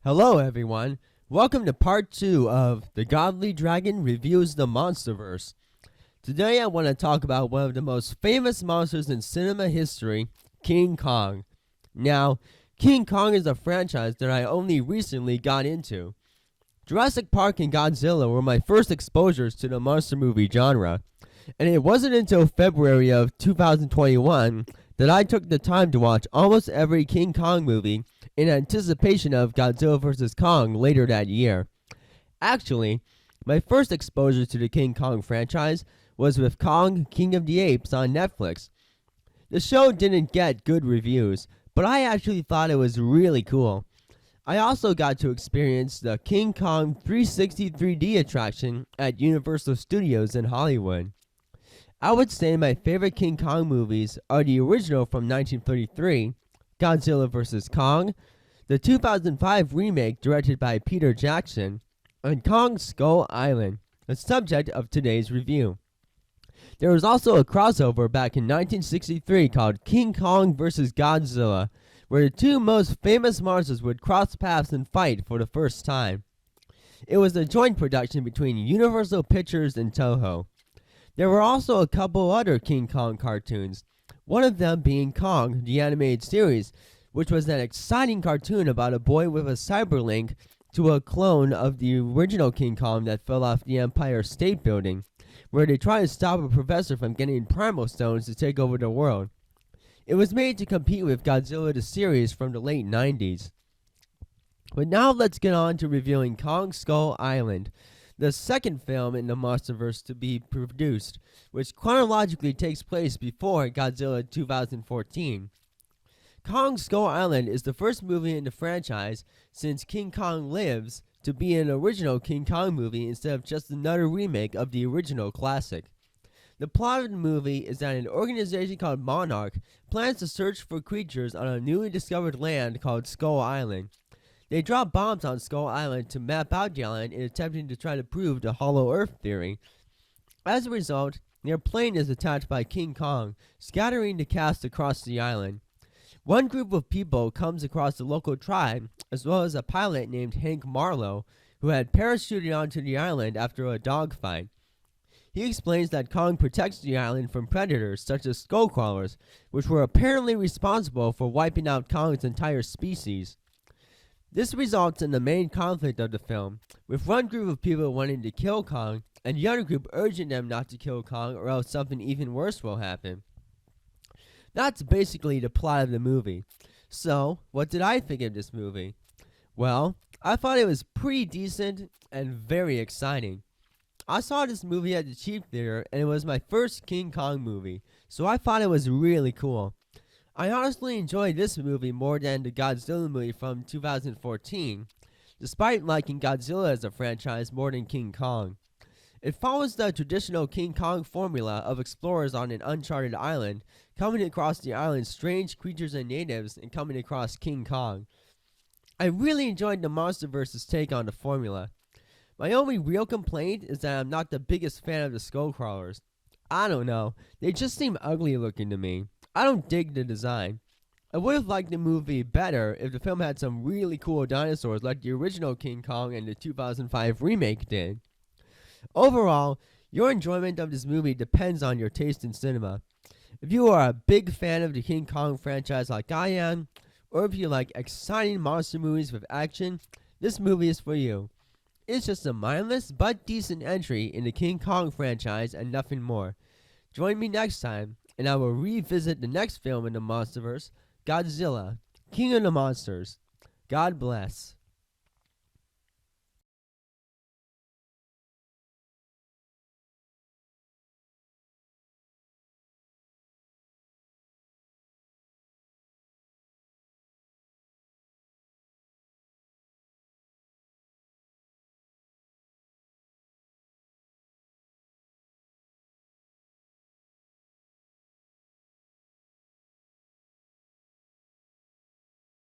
Hello everyone, welcome to part 2 of The Godly Dragon Reviews the Monsterverse. Today I want to talk about one of the most famous monsters in cinema history, King Kong. Now, King Kong is a franchise that I only recently got into. Jurassic Park and Godzilla were my first exposures to the monster movie genre, and it wasn't until February of 2021 that I took the time to watch almost every King Kong movie in anticipation of Godzilla vs. Kong later that year. Actually, my first exposure to the King Kong franchise was with Kong, King of the Apes on Netflix. The show didn't get good reviews, but I actually thought it was really cool. I also got to experience the King Kong 360 3D attraction at Universal Studios in Hollywood. I would say my favorite King Kong movies are the original from 1933, Godzilla vs. Kong, the 2005 remake directed by Peter Jackson, and Kong Skull Island, the subject of today's review. There was also a crossover back in 1963 called King Kong vs. Godzilla, where the two most famous monsters would cross paths and fight for the first time. It was a joint production between Universal Pictures and Toho. There were also a couple other King Kong cartoons, one of them being Kong, the animated series, which was an exciting cartoon about a boy with a cyberlink to a clone of the original King Kong that fell off the Empire State Building, where they try to stop a professor from getting primal stones to take over the world. It was made to compete with Godzilla the series from the late 90s. But now let's get on to reviewing Kong Skull Island, the second film in the Monsterverse to be produced, which chronologically takes place before Godzilla 2014. Kong Skull Island is the first movie in the franchise since King Kong Lives to be an original King Kong movie instead of just another remake of the original classic. The plot of the movie is that an organization called Monarch plans to search for creatures on a newly discovered land called Skull Island. They drop bombs on Skull Island to map out the island in attempting to try to prove the Hollow Earth theory. As a result, their plane is attacked by King Kong, scattering the cast across the island. One group of people comes across the local tribe, as well as a pilot named Hank Marlowe, who had parachuted onto the island after a dogfight. He explains that Kong protects the island from predators such as skullcrawlers, which were apparently responsible for wiping out Kong's entire species. This results in the main conflict of the film, with one group of people wanting to kill Kong, and the other group urging them not to kill Kong or else something even worse will happen. That's basically the plot of the movie. So, what did I think of this movie? Well, I thought it was pretty decent and very exciting. I saw this movie at the cheap theater, and it was my first King Kong movie, so I thought it was really cool. I honestly enjoyed this movie more than the Godzilla movie from 2014, despite liking Godzilla as a franchise more than King Kong. It follows the traditional King Kong formula of explorers on an uncharted island, coming across the island's strange creatures and natives, and coming across King Kong. I really enjoyed the Monsterverse's take on the formula. My only real complaint is that I'm not the biggest fan of the skullcrawlers. I don't know, they just seem ugly looking to me. I don't dig the design. I would have liked the movie better if the film had some really cool dinosaurs like the original King Kong and the 2005 remake did. Overall, your enjoyment of this movie depends on your taste in cinema. If you are a big fan of the King Kong franchise like I am, or if you like exciting monster movies with action, this movie is for you. It's just a mindless but decent entry in the King Kong franchise and nothing more. Join me next time, and I will revisit the next film in the Monsterverse, Godzilla, King of the Monsters. God bless.